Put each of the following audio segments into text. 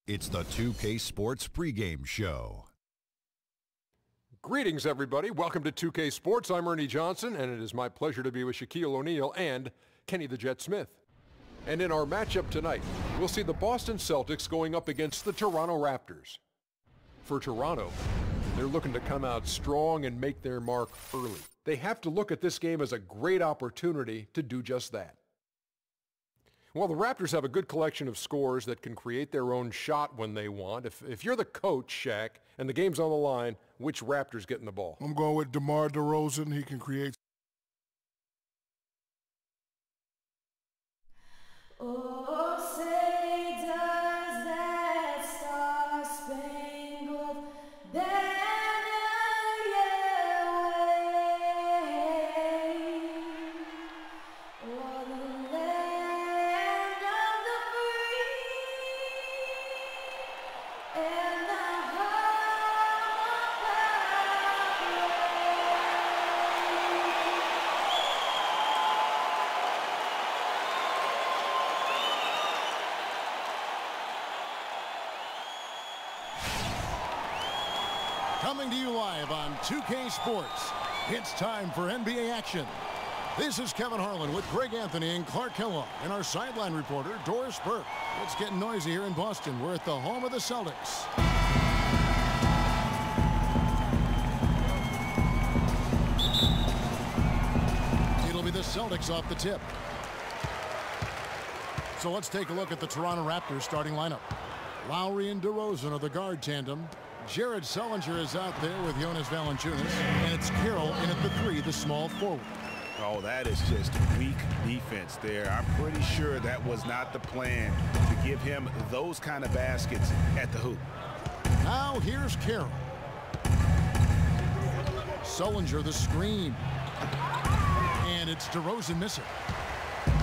It's the 2K Sports pregame show. Greetings, everybody. Welcome to 2K Sports. I'm Ernie Johnson, and it is my pleasure to be with Shaquille O'Neal and Kenny the Jet Smith. And in our matchup tonight, we'll see the Boston Celtics going up against the Toronto Raptors. For Toronto, they're looking to come out strong and make their mark early. They have to look at this game as a great opportunity to do just that. Well, the Raptors have a good collection of scorers that can create their own shot when they want. If you're the coach, Shaq, and the game's on the line, which Raptors getting the ball? I'm going with DeMar DeRozan. He can create. Oh, say does that star-spangled banner yet wave o'er the land of the free and the Coming to you live on 2K Sports, it's time for NBA action. This is Kevin Harlan with Greg Anthony and Clark Kellogg and our sideline reporter, Doris Burke. It's getting noisy here in Boston. We're at the home of the Celtics. It'll be the Celtics off the tip. So let's take a look at the Toronto Raptors starting lineup. Lowry and DeRozan are the guard tandem. Jared Sullinger is out there with Jonas Valanciunas, and it's Carroll in at the 3, the small forward. Oh, that is just weak defense there. I'm pretty sure that was not the plan to give him those kind of baskets at the hoop. Now here's Carroll. Sullinger the screen. And it's DeRozan missing.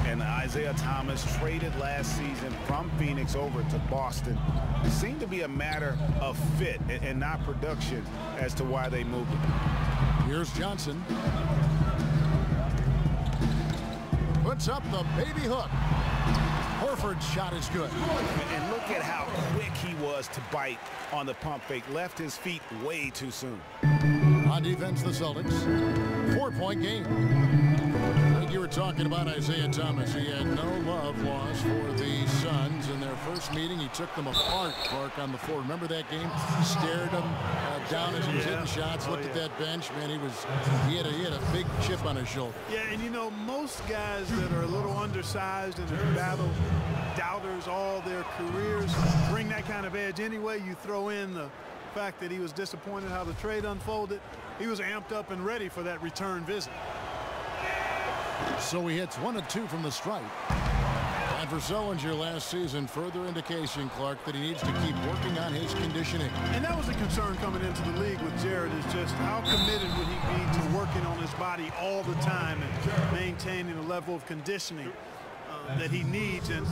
And Isaiah Thomas, traded last season from Phoenix over to Boston. It seemed to be a matter of fit and not production as to why they moved him. Here's Johnson. Puts up the baby hook. Horford's shot is good. And look at how quick he was to bite on the pump fake. Left his feet way too soon. On defense, the Celtics. 4-point game. You were talking about Isaiah Thomas. He had no love lost for the Suns in their first meeting. He took them apart, Clark, on the floor. Remember that game? Stared them down as he was hitting shots. Looked at that bench, man. He had a big chip on his shoulder. Yeah, and you know, most guys that are a little undersized and have battled doubters all their careers bring that kind of edge anyway. You throw in the fact that he was disappointed how the trade unfolded. He was amped up and ready for that return visit. So he hits 1 of 2 from the stripe. And for Sullinger last season, further indication, Clark, that he needs to keep working on his conditioning. And that was a concern coming into the league with Jared, is just how committed would he be to working on his body all the time and maintaining a level of conditioning that he needs. And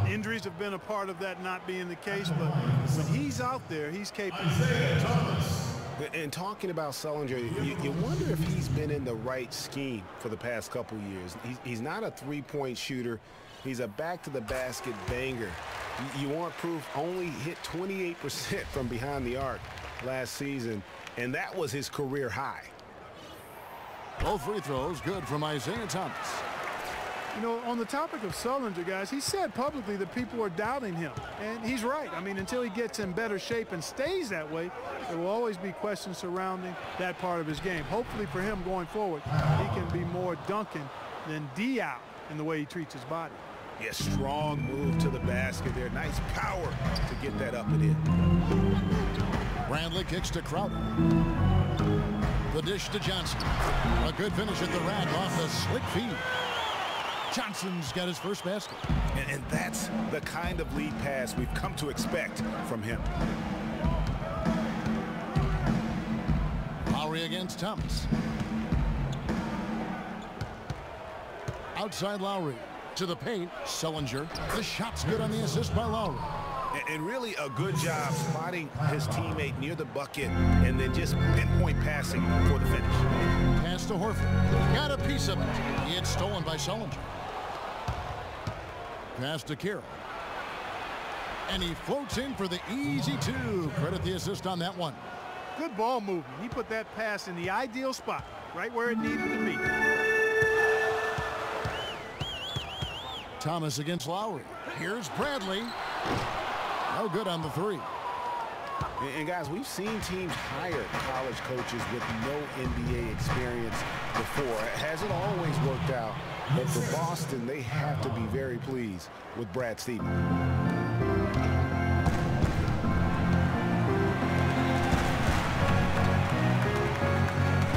injuries have been a part of that not being the case, but when he's out there, he's capable. And talking about Sullinger, you wonder if he's been in the right scheme for the past couple years. He's not a three-point shooter. He's a back-to-the-basket banger. You want proof? Only hit 28% from behind the arc last season, and that was his career high. Both free throws good from Isaiah Thomas. You know, on the topic of Sullinger, guys, he said publicly that people are doubting him. And he's right. I mean, until he gets in better shape and stays that way, there will always be questions surrounding that part of his game. Hopefully for him going forward, he can be more Duncan than Diop in the way he treats his body. Yes, strong move to the basket there. Nice power to get that up and in. Bradley kicks to Crowder. The dish to Johnson. A good finish at the rack off the slick feed. Johnson's got his first basket. And that's the kind of lead pass we've come to expect from him. Lowry against Thomas. Outside Lowry. To the paint, Sullinger. The shot's good on the assist by Lowry. And really a good job spotting his teammate near the bucket and then just pinpoint passing for the finish. Pass to Horford. Got a piece of it. It's stolen by Sullinger. Pass to Carroll. And he floats in for the easy two. Credit the assist on that one. Good ball movement. He put that pass in the ideal spot, right where it needed to be. Thomas against Lowry. Here's Bradley. No good on the three. And guys, we've seen teams hire college coaches with no NBA experience before. It hasn't always worked out, but for Boston, they have to be very pleased with Brad Stevens.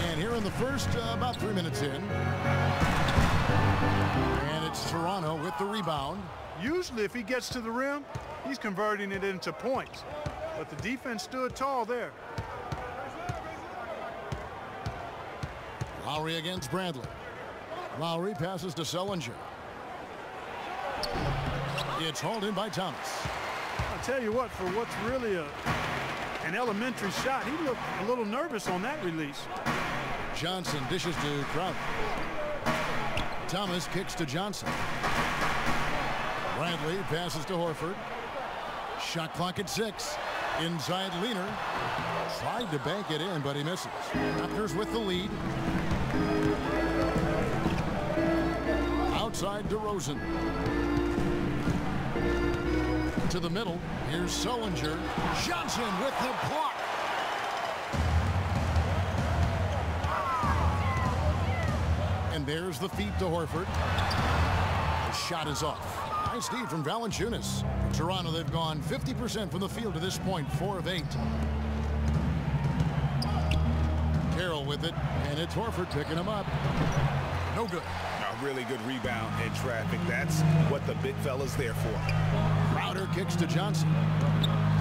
And here in the first, about 3 minutes in. And it's Toronto with the rebound. Usually if he gets to the rim, he's converting it into points. But the defense stood tall there. Lowry against Bradley. Lowry passes to Sullinger. It's hauled in by Thomas. I'll tell you what, for what's really an elementary shot, he looked a little nervous on that release. Johnson dishes to Crowder. Thomas kicks to Johnson. Bradley passes to Horford. Shot clock at 6. Inside Leaner. Tried to bank it in, but he misses. Raptors with the lead. Outside DeRozan. To the middle. Here's Sullinger. Johnson with the block. And there's the feed to Horford. The shot is off. Nice D from Valanciunas. For Toronto, they've gone 50% from the field to this point, 4 of 8. Carroll with it, and it's Horford picking him up. No good. A really good rebound in traffic. That's what the big fella's there for. Crowder kicks to Johnson.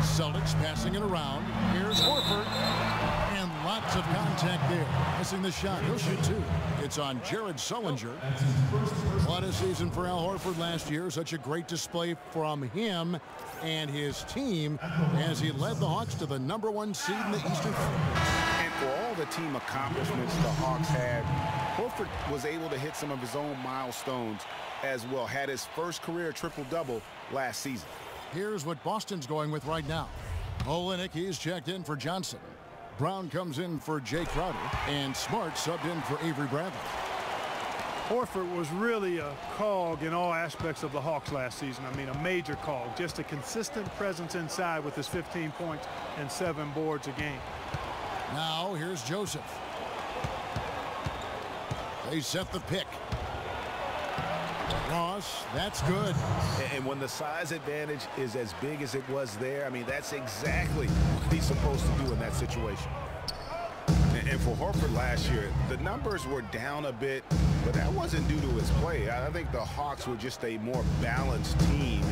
Celtics passing it around. Here's Horford. And lots of contact there. Missing the shot. He'll shoot 2. It's on Jared Sullinger. What a season for Al Horford last year. Such a great display from him and his team as he led the Hawks to the #1 seed in the Eastern Conference. And for all the team accomplishments the Hawks had, Horford was able to hit some of his own milestones as well. Had his first career triple-double last season. Here's what Boston's going with right now. Olynyk, he's checked in for Johnson. Brown comes in for Jay Crowder. And Smart subbed in for Avery Bradley. Horford was really a cog in all aspects of the Hawks last season. I mean, a major cog. Just a consistent presence inside with his 15 points and 7 boards a game. Now here's Joseph. They set the pick. Ross, that's good. And when the size advantage is as big as it was there, I mean, that's exactly what he's supposed to do in that situation. And for Horford last year, the numbers were down a bit, but that wasn't due to his play. I think the Hawks were just a more balanced team,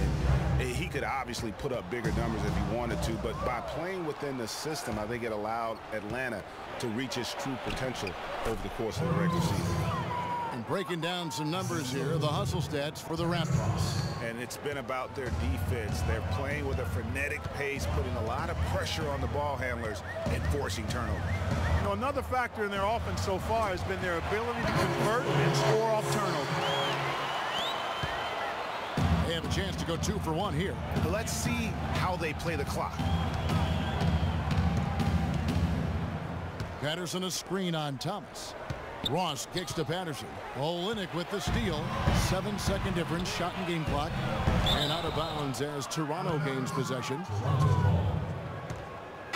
and he could obviously put up bigger numbers if he wanted to, but by playing within the system, I think it allowed Atlanta to reach his true potential over the course of the regular season. And breaking down some numbers here, the hustle stats for the Raptors. And it's been about their defense. They're playing with a frenetic pace, putting a lot of pressure on the ball handlers and forcing turnovers. You know, another factor in their offense so far has been their ability to convert and score off turnovers. They have a chance to go 2 for 1 here. Let's see how they play the clock. Patterson a screen on Thomas. Ross kicks to Patterson. Olynyk with the steal. 7-second difference, shot and game clock. And out of bounds as Toronto gains possession.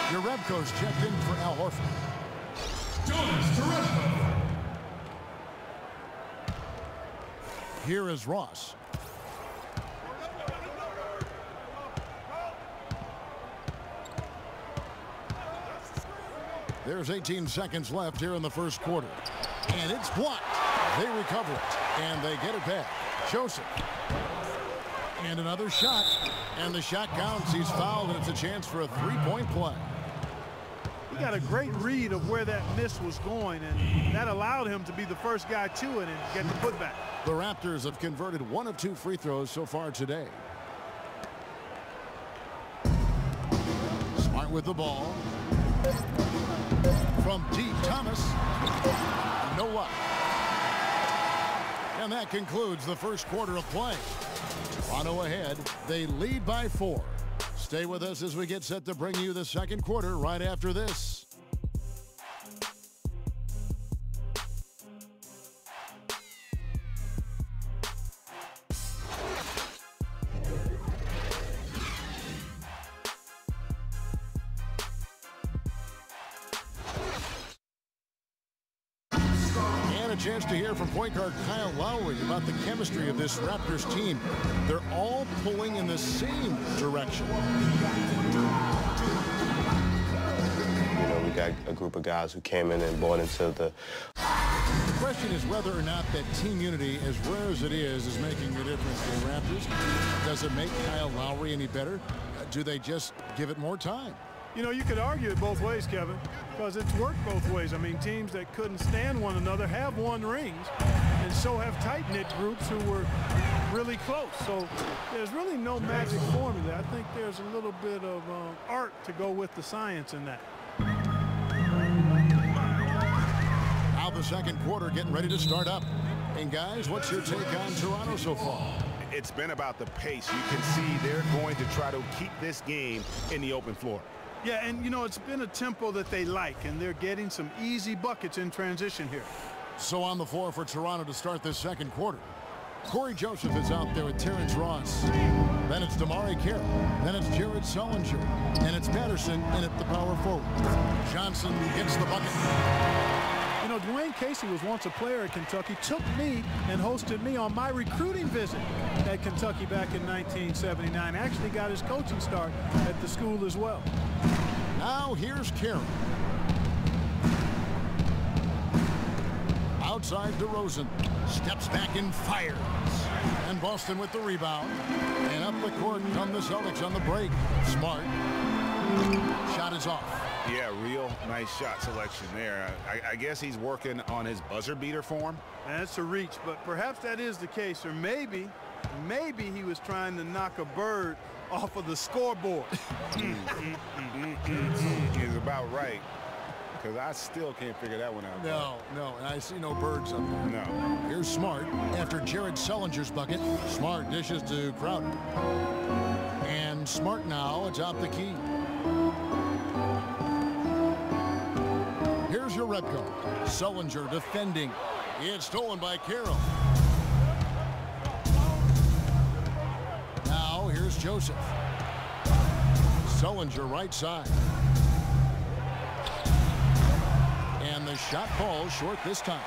Jerebko's checked in for Al Horford. Here is Ross. There's 18 seconds left here in the first quarter. And it's blocked. They recover it. And they get it back. Joseph. And another shot. And the shot counts. He's fouled, and it's a chance for a 3-point play. He got a great read of where that miss was going, and that allowed him to be the first guy to it and get the putback. The Raptors have converted 1 of 2 free throws so far today. Smart with the ball. From deep, Thomas. No luck. And that concludes the first quarter of play. Toronto ahead. They lead by 4. Stay with us as we get set to bring you the second quarter right after this. And a chance to hear from point guard Kyle Lowry about the chemistry of this Raptors team. They're all pulling in the same direction. You know, we got a group of guys who came in and bought into the... The question is whether or not that team unity, as rare as it is making the difference for the Raptors. Does it make Kyle Lowry any better? Do they just give it more time? You know, you could argue it both ways, Kevin, because it's worked both ways. I mean, teams that couldn't stand one another have won rings, and so have tight-knit groups who were really close. So there's really no magic formula. I think there's a little bit of art to go with the science in that. Now the second quarter getting ready to start up. And guys, what's your take on Toronto so far? It's been about the pace. You can see they're going to try to keep this game in the open floor. Yeah, and you know, it's been a tempo that they like, and they're getting some easy buckets in transition here. So on the floor for Toronto to start this second quarter. Corey Joseph is out there with Terrence Ross. Then it's Damari Carroll. Then it's Jared Sullinger. And it's Patterson in at the power forward. Johnson gets the bucket. You know, Dwayne Casey was once a player at Kentucky, took me and hosted me on my recruiting visit at Kentucky back in 1979. Actually got his coaching start at the school as well. Now here's Carroll. Outside DeRozan. Steps back and fires. And Boston with the rebound. And up the court come the Celtics on the break. Smart. Shot is off. Yeah, real nice shot selection there. I guess he's working on his buzzer beater form. That's a reach, but perhaps that is the case. Or maybe he was trying to knock a bird off of the scoreboard. He's about right, because I still can't figure that one out. No, and I see no birds up there. No. Here's Smart after Jared Sullinger's bucket. Smart dishes to Crowder. And Smart now atop the key. Here's your Repco. Sullinger defending. It's stolen by Carroll. Now here's Joseph. Sullinger right side. And the shot falls short this time.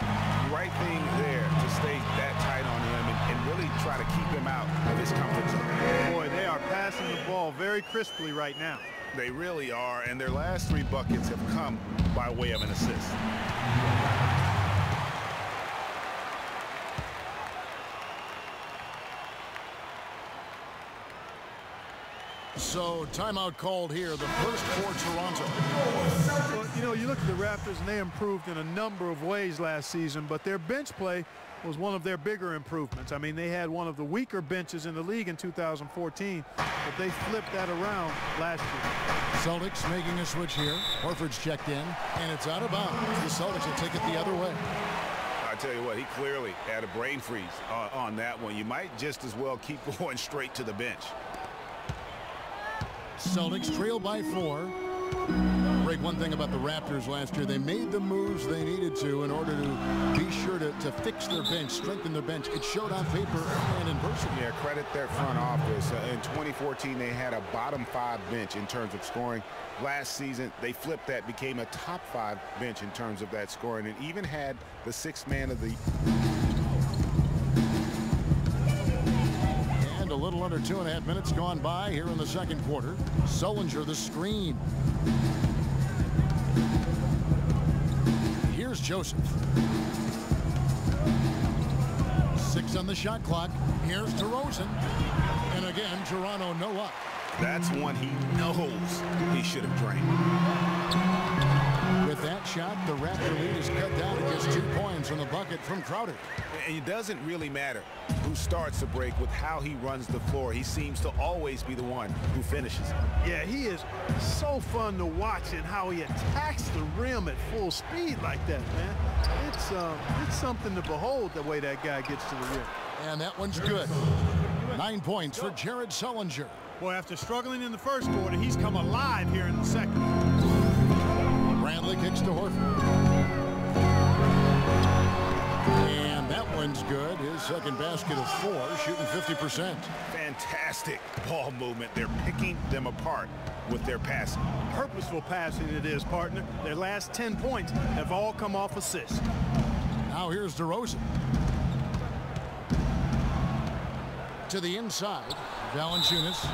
Right thing there to stay that tight on him and really try to keep him out of his comfort zone. Boy, they are passing the ball very crisply right now. They really are, and their last 3 buckets have come by way of an assist. So timeout called here, the first for Toronto. Well, you know, you look at the Raptors, and they improved in a number of ways last season, but their bench play was one of their bigger improvements. I mean, they had one of the weaker benches in the league in 2014, but they flipped that around last year. Celtics making a switch here. Horford's checked in, and it's out of bounds. The Celtics will take it the other way. I tell you what, he clearly had a brain freeze on that one. You might just as well keep going straight to the bench. Celtics trail by 4. Greg, one thing about the Raptors last year, they made the moves they needed to in order to be sure to fix their bench, strengthen their bench. It showed on paper and in person. Yeah, credit their front office. In 2014, they had a bottom 5 bench in terms of scoring. Last season, they flipped that, became a top 5 bench in terms of that scoring, and even had the 6th man of the... A little under 2.5 minutes gone by here in the second quarter. Sullinger the screen. Here's Joseph. 6 on the shot clock. Here's DeRozan. And again, Toronto no up. That's one he knows he should have drained. With that shot, the Raptor lead is cut down to just 2 points from the bucket from Crowder. And it doesn't really matter who starts the break with how he runs the floor. He seems to always be the one who finishes. Yeah, he is so fun to watch and how he attacks the rim at full speed like that, man. It's something to behold the way that guy gets to the rim. And that one's good. 9 points for Jared Sullinger. Boy, after struggling in the first quarter, he's come alive here in the second. Bradley kicks to Horford. And that one's good. His second basket of 4, shooting 50%. Fantastic ball movement. They're picking them apart with their passing. Purposeful passing it is, partner. Their last 10 points have all come off assists. Now here's DeRozan. To the inside, Valanciunas.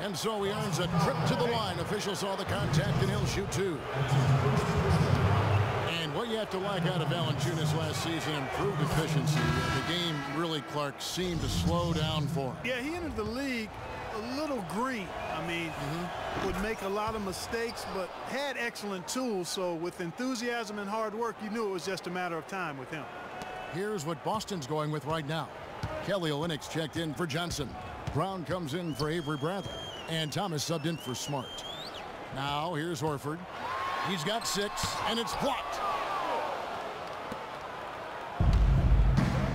And so he earns a trip to the line. Officials saw the contact, and he'll shoot 2. And what you have to like out of Valanciunas last season, improved efficiency. The game really, Clark, seemed to slow down for him. Yeah, he entered the league a little green. I mean, would make a lot of mistakes, but had excellent tools. So with enthusiasm and hard work, you knew it was just a matter of time with him. Here's what Boston's going with right now. Kelly Olynyk's checked in for Johnson. Brown comes in for Avery Bradley. And Thomas subbed in for Smart. Now here's Horford. He's got 6, and it's blocked.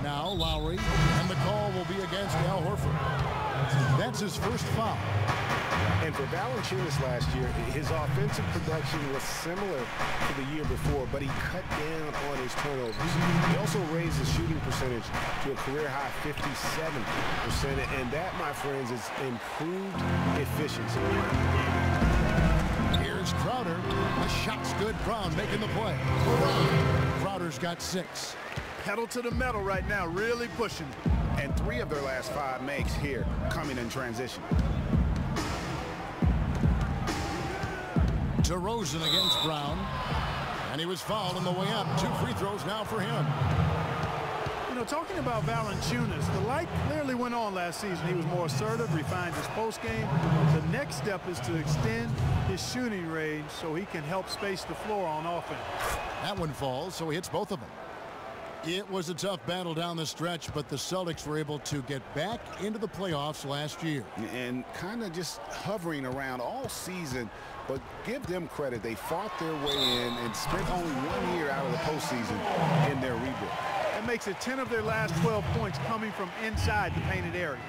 Now Lowry, and the call will be against Al Horford. That's his first foul. And for Valanciunas last year, his offensive production was similar to the year before, but he cut down on his turnovers. He also raised his shooting percentage to a career-high 57%, and that, my friends, is improved efficiency. Here's Crowder. The shot's good. Brown making the play. Crowder's got 6. Pedal to the metal right now, really pushing it. And 3 of their last 5 makes here coming in transition. DeRozan against Brown. And he was fouled on the way up. 2 free throws now for him. You know, talking about Valanciunas, the light clearly went on last season. He was more assertive, refined his post game. The next step is to extend his shooting range so he can help space the floor on offense. That one falls, so he hits both of them. It was a tough battle down the stretch, but the Celtics were able to get back into the playoffs last year. And kind of just hovering around all season, but give them credit. They fought their way in and spent only 1 year out of the postseason in their rebuild. That makes it 10 of their last 12 points coming from inside the painted area.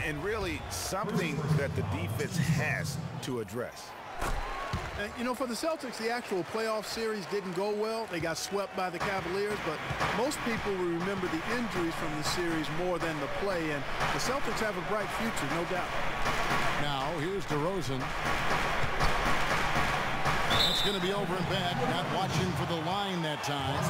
And really something that the defense has to address. And, you know, for the Celtics, the actual playoff series didn't go well. They got swept by the Cavaliers, but most people will remember the injuries from the series more than the play, and the Celtics have a bright future, no doubt. Now, here's DeRozan. That's going to be over and back, not watching for the line that time.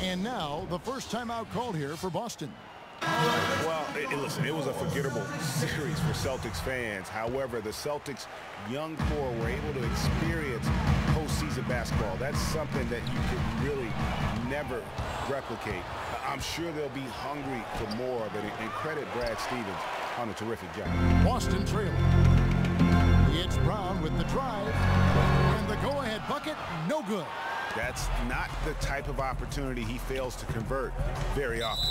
And now, the first timeout called here for Boston. Well, listen, it was a forgettable series for Celtics fans. However, the Celtics' young core were able to experience postseason basketball. That's something that you can really never replicate. I'm sure they'll be hungry for more of it, and credit Brad Stevens on a terrific job. Boston trailing. It's Brown with the drive, and the go-ahead bucket, no good. That's not the type of opportunity he fails to convert very often.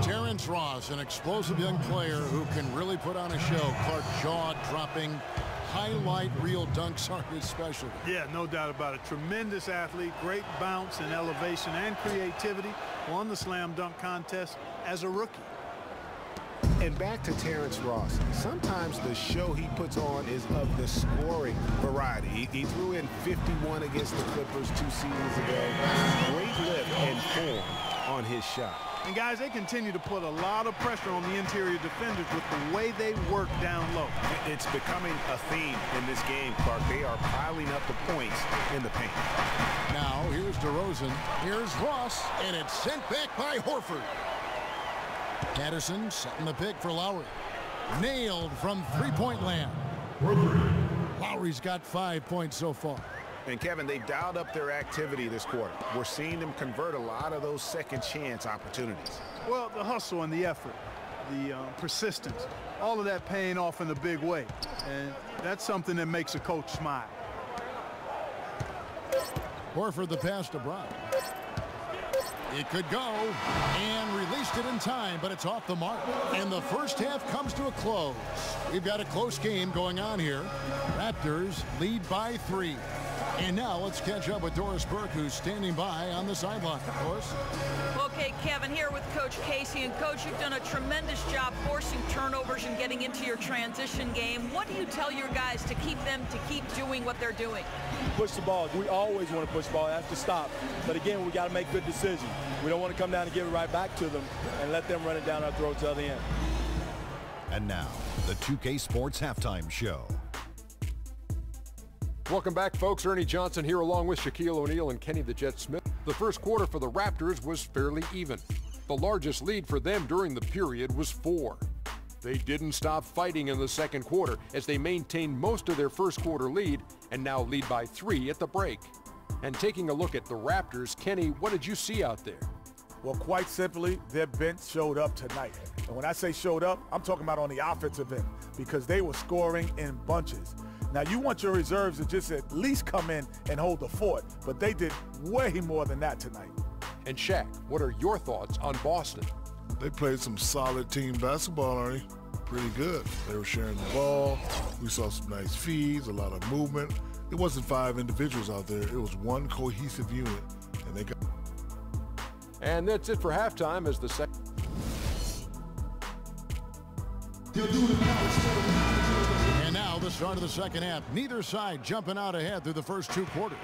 Terrence Ross, an explosive young player who can really put on a show. Clark, jaw-dropping, highlight reel dunks are his specialty. Yeah, no doubt about it. Tremendous athlete, great bounce and elevation and creativity. Won the slam dunk contest as a rookie. And back to Terrence Ross. Sometimes the show he puts on is of the scoring variety. He threw in 51 against the Clippers 2 seasons ago. Great lift and form on his shot. And guys, they continue to put a lot of pressure on the interior defenders with the way they work down low. It's becoming a theme in this game, Clark. They are piling up the points in the paint. Now, here's DeRozan. Here's Ross, and it's sent back by Horford. Patterson setting the pick for Lowry. Nailed from three-point land. Lowry's got 5 points so far. And Kevin, they've dialed up their activity this quarter. We're seeing them convert a lot of those second chance opportunities. Well, the hustle and the effort, the persistence, all of that paying off in a big way. And that's something that makes a coach smile. Horford the pass to Brown. It could go, and released it in time, but it's off the mark. And the first half comes to a close. We've got a close game going on here. Raptors lead by 3. And now let's catch up with Doris Burke, who's standing by on the sideline. Doris? Okay, Kevin, here with Coach Casey. And, Coach, you've done a tremendous job forcing turnovers and getting into your transition game. What do you tell your guys to keep doing what they're doing? Push the ball. We always want to push the ball. It has to stop. But, again, we got to make good decisions. We don't want to come down and give it right back to them and let them run it down our throat to the other end. And now, the 2K Sports Halftime Show. Welcome back, folks. Ernie Johnson here along with Shaquille O'Neal and Kenny the Jet Smith. The first quarter for the Raptors was fairly even. The largest lead for them during the period was 4. They didn't stop fighting in the second quarter as they maintained most of their first quarter lead and now lead by 3 at the break. And taking a look at the Raptors, Kenny, what did you see out there? Well, quite simply, their bench showed up tonight. And when I say showed up, I'm talking about on the offensive end because they were scoring in bunches. Now, you want your reserves to just at least come in and hold the fort, but they did way more than that tonight. And Shaq, what are your thoughts on Boston? They played some solid team basketball, Ernie. Pretty good. They were sharing the ball. We saw some nice feeds, a lot of movement. It wasn't 5 individuals out there. It was one cohesive unit, and they got. And that's it for halftime as the second. And now the start of the second half. Neither side jumping out ahead through the first 2 quarters.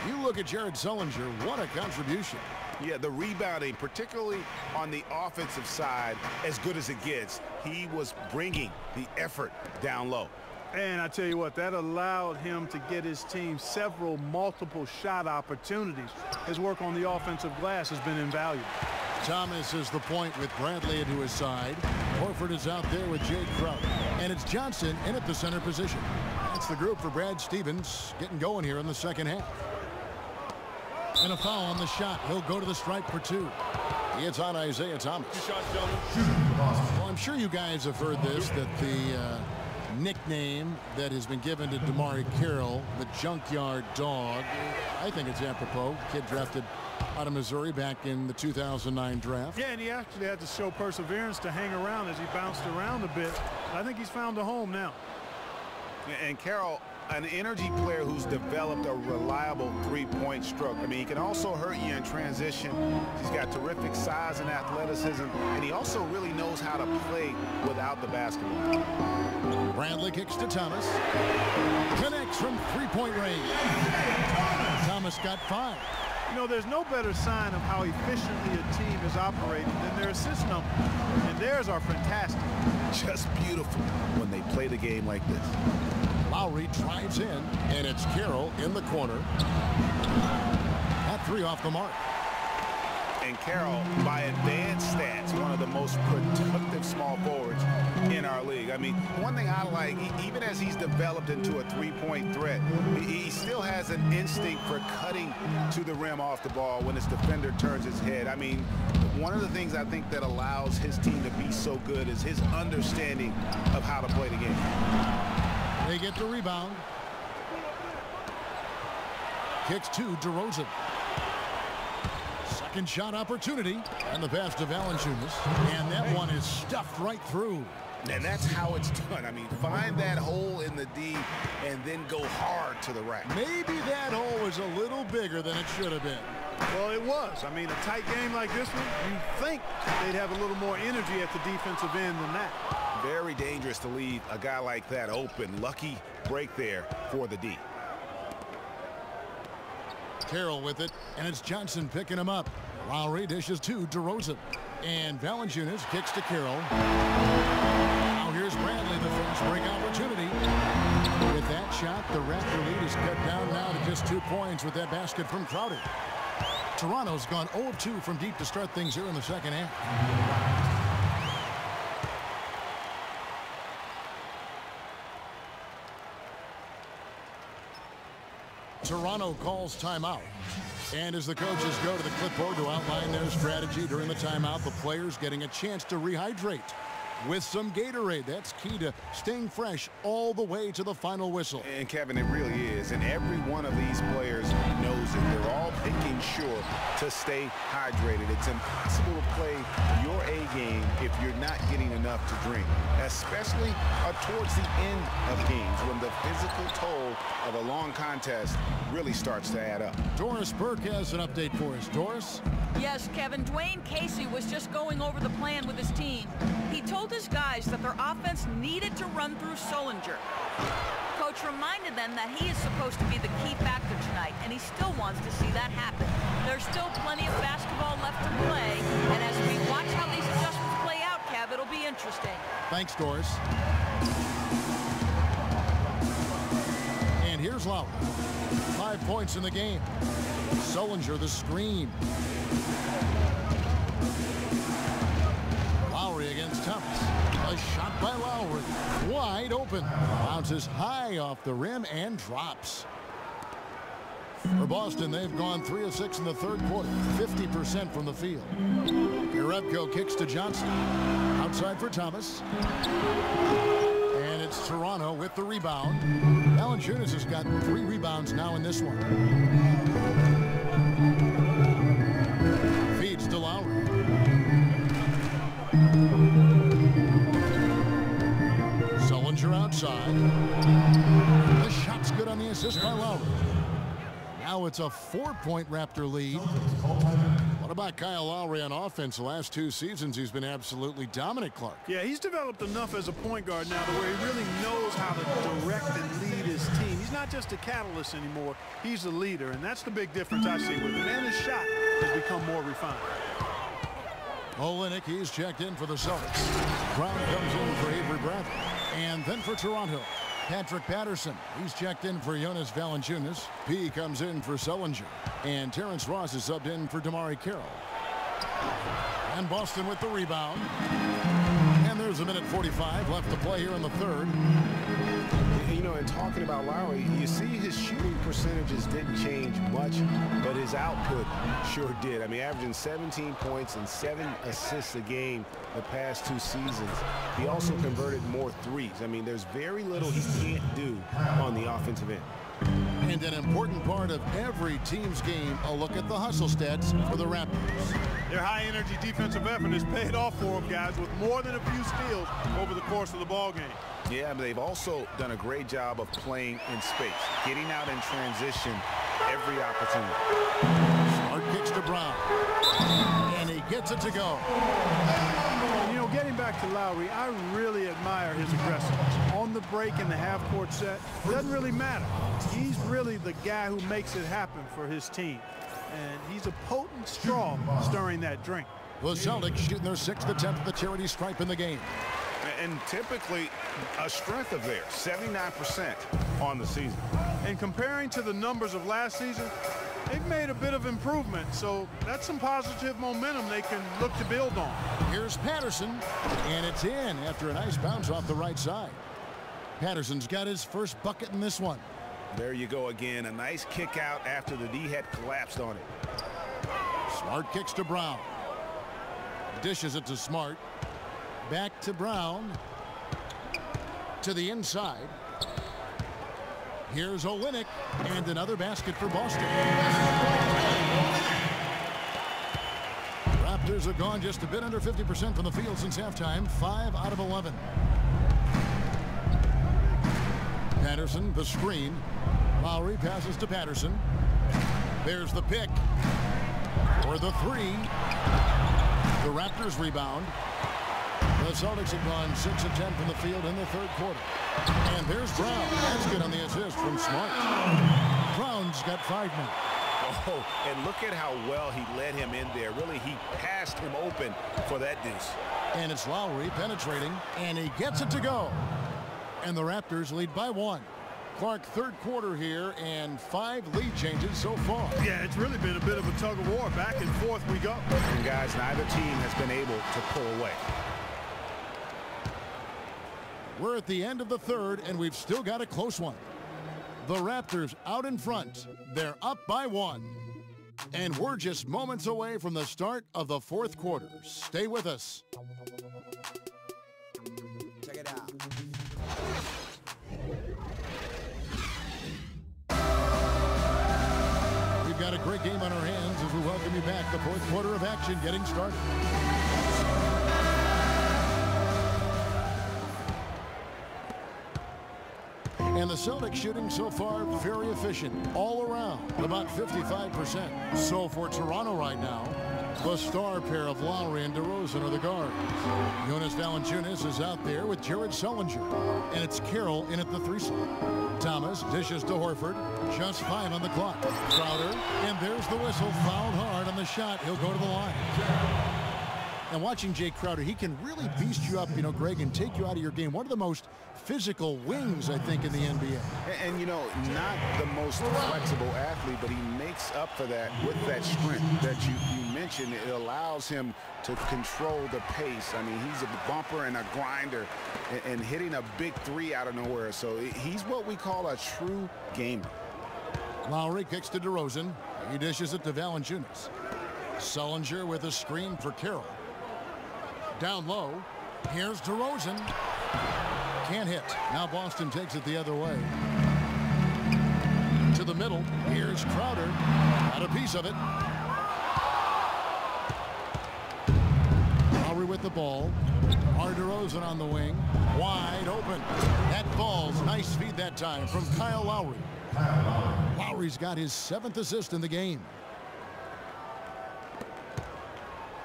You look at Jared Sullinger, what a contribution. Yeah, the rebounding, particularly on the offensive side, as good as it gets. He was bringing the effort down low. And I tell you what, that allowed him to get his team several multiple shot opportunities. His work on the offensive glass has been invaluable. Thomas is the point with Bradley into his side. Horford is out there with Jay Kraut. And it's Johnson in at the center position. That's the group for Brad Stevens getting going here in the second half. And a foul on the shot. He'll go to the stripe for 2. It's on Isaiah Thomas. 2 shots, gentlemen. Well, I'm sure you guys have heard this, that the nickname that has been given to DeMar Carroll, the Junkyard Dog, I think it's apropos. Kid drafted out of Missouri back in the 2009 draft. Yeah, and he actually had to show perseverance to hang around as he bounced around a bit. I think he's found a home now. And Carroll, an energy player who's developed a reliable three-point stroke. I mean, he can also hurt you in transition. He's got terrific size and athleticism, and he also really knows how to play without the basketball. Bradley kicks to Thomas. Connects from three-point range. Thomas got 5. You know, there's no better sign of how efficiently a team is operating than their assist numbers. And theirs are fantastic. Just beautiful when they play the game like this. Lowry drives in, and it's Carroll in the corner. That 3 off the mark. And Carroll, by advanced stats, one of the most productive small forwards in our league. I mean, one thing I like, even as he's developed into a three-point threat, he still has an instinct for cutting to the rim off the ball when his defender turns his head. I mean, one of the things I think that allows his team to be so good is his understanding of how to play the game. They get the rebound. Kicks to DeRozan. Second shot opportunity, and the pass to Valanciunas, and that one is stuffed right through. And that's how it's done. I mean, find that hole in the D and then go hard to the rack. Maybe that hole was a little bigger than it should have been. Well, it was. I mean, a tight game like this one, you think they'd have a little more energy at the defensive end than that. Very dangerous to leave a guy like that open. Lucky break there for the D. Carroll with it, and it's Johnson picking him up. Lowry dishes to DeRozan, and Valanciunas kicks to Carroll. Now here's Bradley, the first break opportunity. With that shot, the Raptor lead is cut down now to just 2 points with that basket from Crowder. Toronto's gone 0 of 2 from deep to start things here in the second half. Toronto calls timeout. And as the coaches go to the clipboard to outline their strategy during the timeout, the players getting a chance to rehydrate. with some Gatorade. That's key to staying fresh all the way to the final whistle. And Kevin, it really is. And every one of these players knows it. They're all making sure to stay hydrated. It's impossible to play your A game if you're not getting enough to drink, especially towards the end of games when the physical toll of a long contest really starts to add up. Doris Burke has an update for us. Doris? Yes, Kevin, Dwayne Casey was just going over the plan with his team. He told his guys that their offense needed to run through Sullinger. Coach reminded them that he is supposed to be the key factor tonight, and he still wants to see that happen. There's still plenty of basketball left to play, and as we watch how these adjustments play out, Kev, it'll be interesting. Thanks, Doris. And here's Lowry. 5 points in the game. Sullinger the screen. Lowry against Thomas. A shot by Lowry. Wide open. Bounces high off the rim and drops. For Boston, they've gone 3 of 6 in the third quarter. 50% from the field. Jerebko kicks to Johnson. Outside for Thomas. And it's Toronto with the rebound. Valanciunas has got 3 rebounds now in this one. Feeds to Lowry. Sullinger outside. The shot's good on the assist by Lowry. Now it's a 4-point Raptor lead. What about Kyle Lowry on offense? The last 2 seasons, he's been absolutely dominant, Clark. Yeah, he's developed enough as a point guard now to where he really knows how to direct and lead his team. He's not just a catalyst anymore. He's a leader, and that's the big difference I see with him. And his shot has become more refined. Olynyk, he's checked in for the Celtics. Brown comes in for Avery Bradley. And then for Toronto, Patrick Patterson. He's checked in for Jonas Valanciunas. P comes in for Sullinger. And Terrence Ross is subbed in for Damari Carroll. And Boston with the rebound. And there's a minute 45 left to play here in the third. You know, and talking about Lowry, you see his shooting percentages didn't change much, but his output sure did. I mean, averaging 17 points and 7 assists a game the past 2 seasons. He also converted more threes. I mean, there's very little he can't do on the offensive end. And an important part of every team's game, a look at the hustle stats for the Raptors. Their high-energy defensive effort has paid off for them, guys, with more than a few steals over the course of the ball game. Yeah, but they've also done a great job of playing in space, getting out in transition every opportunity. Smart kicks to Brown. And he gets it to go. You know, getting back to Lowry, I really admire his aggressiveness. On the break in the half-court set, doesn't really matter. He's really the guy who makes it happen for his team. And he's a potent straw stirring that drink. The Celtics shooting their 6th attempt at the charity stripe in the game. And typically a strength of theirs, 79% on the season. And comparing to the numbers of last season, they've made a bit of improvement. So that's some positive momentum they can look to build on. Here's Patterson, and it's in after a nice bounce off the right side. Patterson's got his first bucket in this one. There you go again, a nice kick out after the D had collapsed on it. Smart kicks to Brown. Dishes it to Smart. Back to Brown. To the inside. Here's Olynyk, and another basket for Boston. Raptors have gone just a bit under 50% from the field since halftime, 5 out of 11. Patterson, the screen. Lowry passes to Patterson. There's the pick. For the 3. The Raptors rebound. The Celtics have gone 6 of 10 from the field in the third quarter. And there's Brown. That's good on the assist from Smart. Brown's got 5 now. Oh, and look at how well he led him in there. Really, he passed him open for that deuce. And it's Lowry penetrating, and he gets it to go. And the Raptors lead by 1. Clark, third quarter here, and 5 lead changes so far. Yeah, it's really been a bit of a tug of war. Back and forth we go. And guys, neither team has been able to pull away. We're at the end of the third, and we've still got a close one. The Raptors out in front. They're up by 1. And we're just moments away from the start of the fourth quarter. Stay with us. great game on our hands as we welcome you back. The fourth quarter of action getting started. And the Celtics shooting so far very efficient all around, about 55%. So for Toronto right now, the star pair of Lowry and DeRozan are the guards. Jonas Valanciunas is out there with Jared Sullinger, and it's Carroll in at the 3 slot. Thomas dishes to Horford, just 5 on the clock. Crowder, and there's the whistle, fouled hard on the shot. He'll go to the line. And watching Jay Crowder, he can really beast you up, Greg, and take you out of your game. One of the most physical wings, I think, in the NBA. And not the most flexible athlete, but he makes up for that with that strength that you mentioned. It allows him to control the pace. I mean, he's a bumper and a grinder and hitting a big 3 out of nowhere. So he's what we call a true gamer. Lowry kicks to DeRozan. He dishes it to Valanciunas. Sullinger with a screen for Carroll. Down low. Here's DeRozan. Can't hit. Now Boston takes it the other way. To the middle. Here's Crowder. Got a piece of it. Lowry with the ball. DeRozan on the wing. Wide open. That ball's nice feed that time from Kyle Lowry. Lowry's got his 7th assist in the game.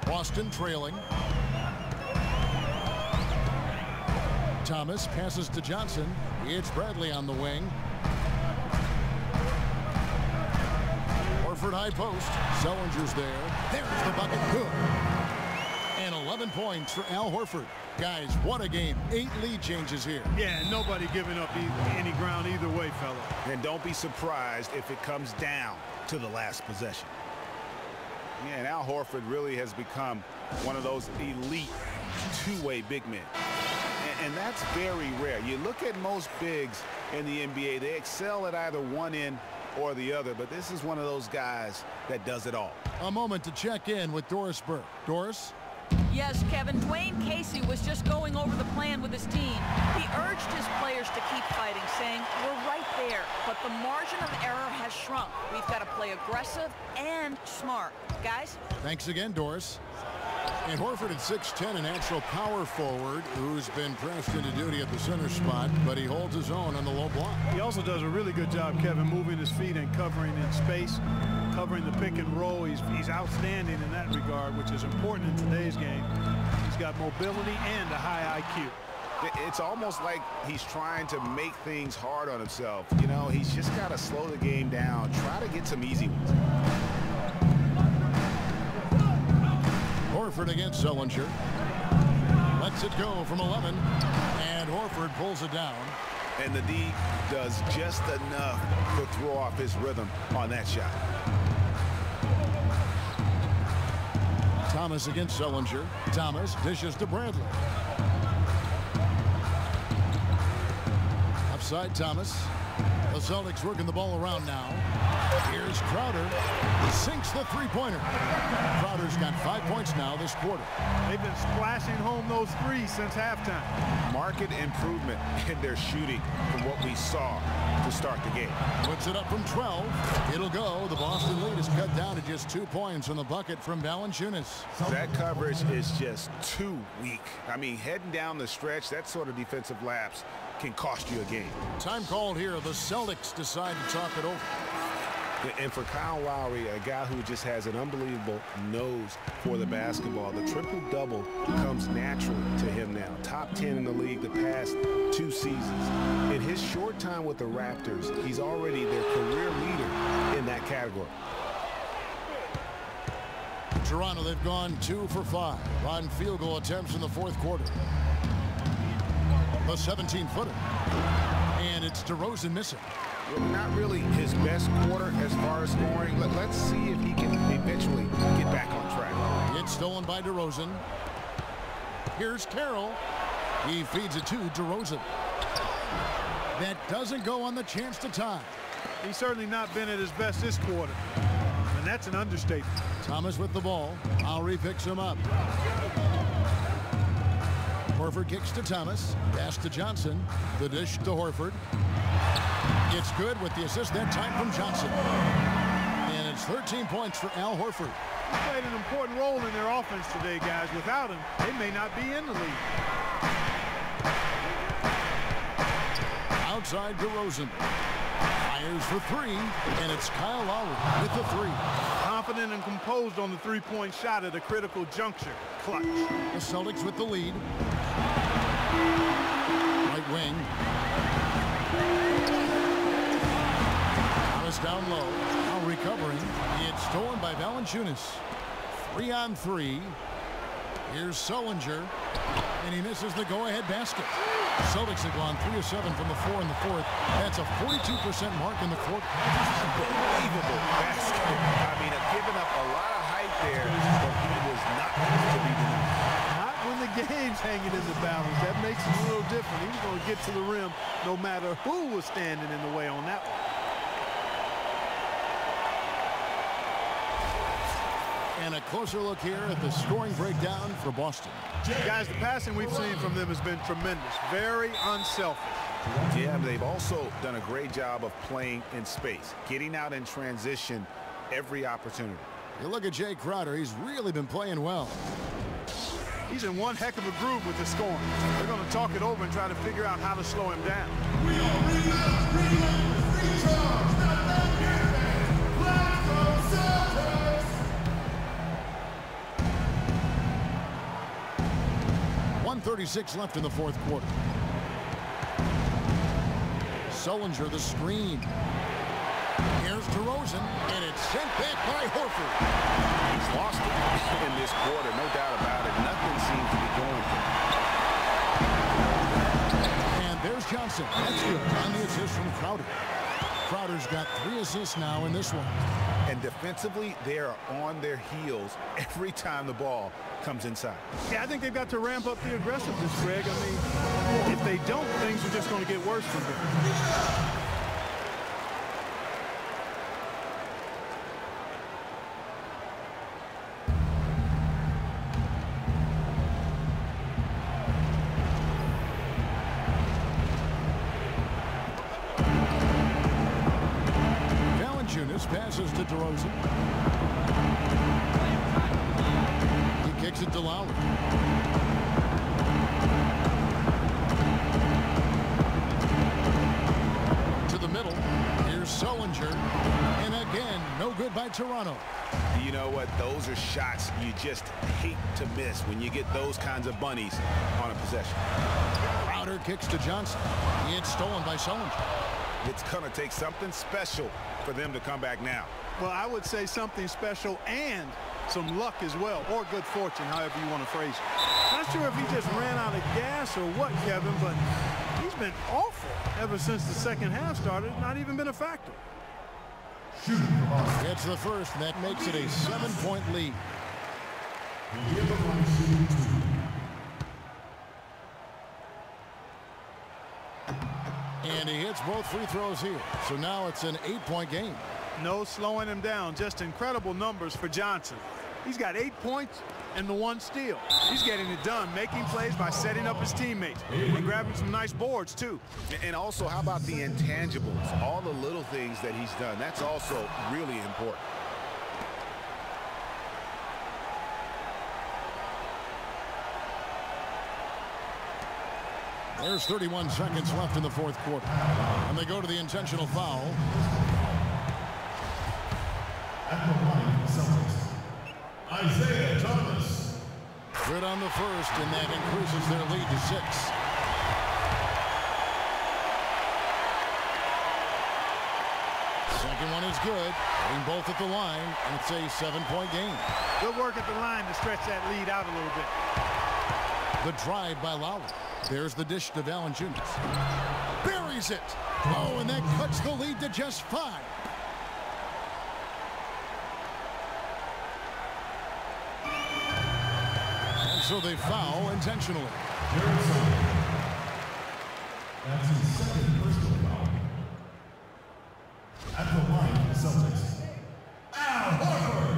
Boston trailing. Thomas passes to Johnson. It's Bradley on the wing. Horford high post. Sullinger's there. There's the bucket. Good. And 11 points for Al Horford. Guys, what a game. 8 lead changes here. Yeah, nobody giving up any ground either way, fella. And don't be surprised if it comes down to the last possession. Yeah, and Al Horford really has become one of those elite two-way big men. And that's very rare. You look at most bigs in the NBA, they excel at either one end or the other, but this is one of those guys that does it all. A moment to check in with Doris Burke. Doris? Yes, Kevin, Dwayne Casey was just going over the plan with his team. He urged his players to keep fighting, saying, we're right there, but the margin of error has shrunk. We've got to play aggressive and smart. Guys? Thanks again, Doris. And Horford at 6'10", a natural power forward who's been pressed into duty at the center spot, but he holds his own on the low block. He also does a really good job, Kevin, moving his feet and covering in space, covering the pick and roll. He's outstanding in that regard, which is important in today's game. He's got mobility and a high IQ. It's almost like he's trying to make things hard on himself. He's just got to slow the game down, try to get some easy ones. Horford against Sullinger. Lets it go from 11. And Horford pulls it down. And the D does just enough to throw off his rhythm on that shot. Thomas against Sullinger. Thomas dishes to Bradley. Upside Thomas. The Celtics working the ball around now. Here's Crowder. Sinks the three-pointer. Crowder's got 5 points now this quarter. They've been splashing home those threes since halftime. Market improvement in their shooting from what we saw to start the game. Puts it up from 12. It'll go. The Boston lead is cut down to just 2 points on the bucket from Valanciunas. That coverage is just too weak. I mean, heading down the stretch, that sort of defensive lapse can cost you a game. Time called here. The Celtics decide to talk it over. And for Kyle Lowry, a guy who just has an unbelievable nose for the basketball, the triple-double comes naturally to him now. Top 10 in the league the past 2 seasons. In his short time with the Raptors, he's already their career leader in that category. Toronto, they've gone 2 for 5 on field goal attempts in the fourth quarter. The 17-footer. And it's DeRozan missing. Not really his best quarter as far as scoring. Let's see if he can eventually get back on track. It's stolen by DeRozan. Here's Carroll. He feeds it to DeRozan. That doesn't go on the chance to tie. He's certainly not been at his best this quarter. And that's an understatement. Thomas with the ball. Lowry picks him up. Horford kicks to Thomas. Pass to Johnson. The dish to Horford. It's good with the assist that time from Johnson. And it's 13 points for Al Horford. He played an important role in their offense today, guys. Without him, they may not be in the league. Outside DeRozan. Fires for three, and it's Kyle Lowry with the three. Confident and composed on the three-point shot at a critical juncture. Clutch. The Celtics with the lead. Right wing. Thomas down low. Now recovering. It's stolen by Valanciunas. 3-on-3. Here's Sullinger. And he misses the go-ahead basket. Celtics have gone 3 of 7 from the floor in the fourth. That's a 42% mark in the fourth. Unbelievable basket. I mean, giving up a lot of height there, but he was not to be denied. Not when the game's hanging in the balance. That makes it a little different. He was going to get to the rim no matter who was standing in the way on that one. And a closer look here at the scoring breakdown for Boston. Guys, the passing we've seen from them has been tremendous. Very unselfish. Yeah, they've also done a great job of playing in space, getting out in transition every opportunity. You look at Jay Crowder, he's really been playing well. He's in one heck of a groove with the scoring. They're going to talk it over and try to figure out how to slow him down. 1:36 left in the fourth quarter. Sullinger the screen. Here's DeRozan, and it's sent back by Horford. He's lost it in this quarter, no doubt about it. Nothing seems to be going for him. And there's Johnson. That's good on the assist from Crowder. Crowder's got 3 assists now in this one. And defensively, they are on their heels every time the ball comes inside. Yeah, I think they've got to ramp up the aggressiveness, Greg. I mean, if they don't, things are just going to get worse from them. Passes to DeRozan. He kicks it to Lowry. To the middle. Here's Sullinger. And again, no good by Toronto. You know what? Those are shots you just hate to miss when you get those kinds of bunnies on a possession. Crowder kicks to Johnson. It's stolen by Sullinger. It's going to take something special for them to come back now. Well, I would say something special and some luck as well, or good fortune, however you want to phrase it. Not sure if he just ran out of gas or what, Kevin, but he's been awful ever since the second half started. Not even been a factor. It's the first, and that makes it a 7-point lead. And he hits both free throws here. So now it's an 8-point game. No slowing him down. Just incredible numbers for Johnson. He's got 8 points and the 1 steal. He's getting it done, making plays by setting up his teammates and grabbing some nice boards, too. And also, how about the intangibles? All the little things that he's done. That's also really important. There's 31 seconds left in the fourth quarter. And they go to the intentional foul. At the line, Celtics, Isaiah Thomas. Good on the first, and that increases their lead to 6. Second one is good. Getting both at the line, and it's a 7-point game. Good work at the line to stretch that lead out a little bit. The drive by Lowry. There's the dish to Valanciunas. Buries it. Oh, and that cuts the lead to just 5. And so they foul intentionally. That's his second personal foul. At the line, Celtics, Al Horford.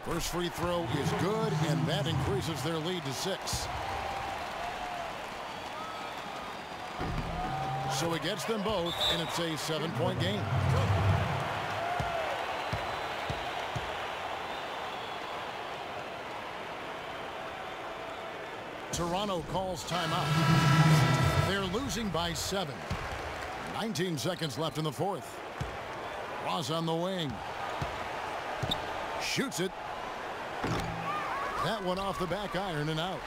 First free throw is good, and that increases their lead to 6. So he gets them both, and it's a 7-point game. Toronto calls timeout. They're losing by 7. 19 seconds left in the fourth. Ross on the wing. Shoots it. That one off the back iron and out.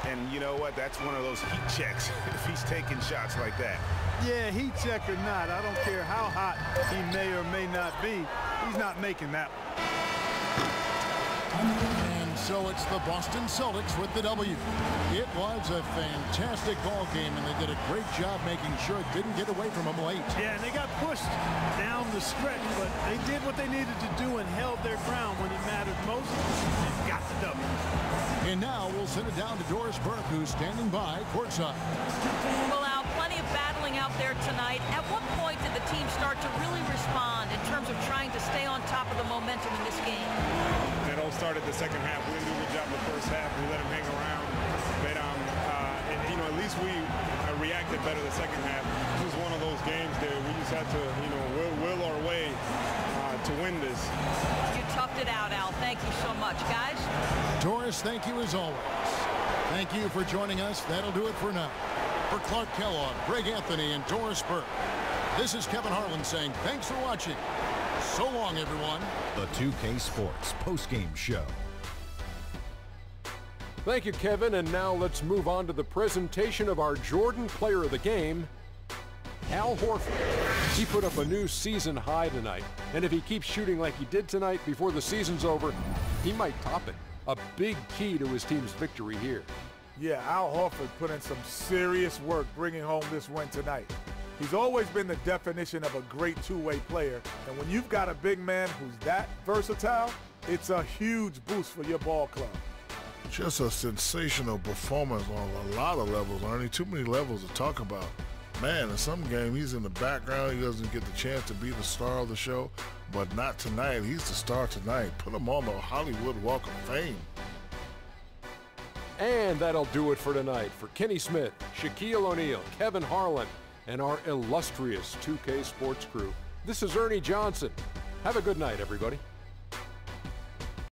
And you know what? That's one of those heat checks if he's taking shots like that. Yeah, heat check or not, I don't care how hot he may or may not be, he's not making that one. And so it's the Boston Celtics with the W. It was a fantastic ball game, and they did a great job making sure it didn't get away from them late. Yeah, and they got pushed down the stretch, but they did what they needed to do and held their ground when it mattered most and got the W. And now we'll send it down to Doris Burke, who's standing by courtside. Well, Al, plenty of battling out there tonight. At what point did the team start to really respond in terms of trying to stay on top of the momentum in this game? It all started the second half. We didn't do a good job the first half. We let them hang around. But, you know, at least we reacted better the second half. This was one of those games that we just had to, you know, will our way to win this. You toughed it out, Al. Thank you so much, guys. Doris, thank you as always. Thank you for joining us. That'll do it for now. For Clark Kellogg, Greg Anthony, and Doris Burke, this is Kevin Harlan saying thanks for watching. So long, everyone. The 2K Sports postgame show. Thank you, Kevin. And now let's move on to the presentation of our Jordan Player of the Game, Al Horford. He put up a new season high tonight. And if he keeps shooting like he did tonight before the season's over, he might top it. A big key to his team's victory here. Yeah, Al Horford put in some serious work bringing home this win tonight. He's always been the definition of a great two-way player, and when you've got a big man who's that versatile, it's a huge boost for your ball club. Just a sensational performance on a lot of levels, Ernie. Too many levels to talk about. Man, in some game, he's in the background. He doesn't get the chance to be the star of the show, but not tonight. He's the star tonight. Put him on the Hollywood Walk of Fame. And that'll do it for tonight. For Kenny Smith, Shaquille O'Neal, Kevin Harlan, and our illustrious 2K Sports crew, this is Ernie Johnson. Have a good night, everybody.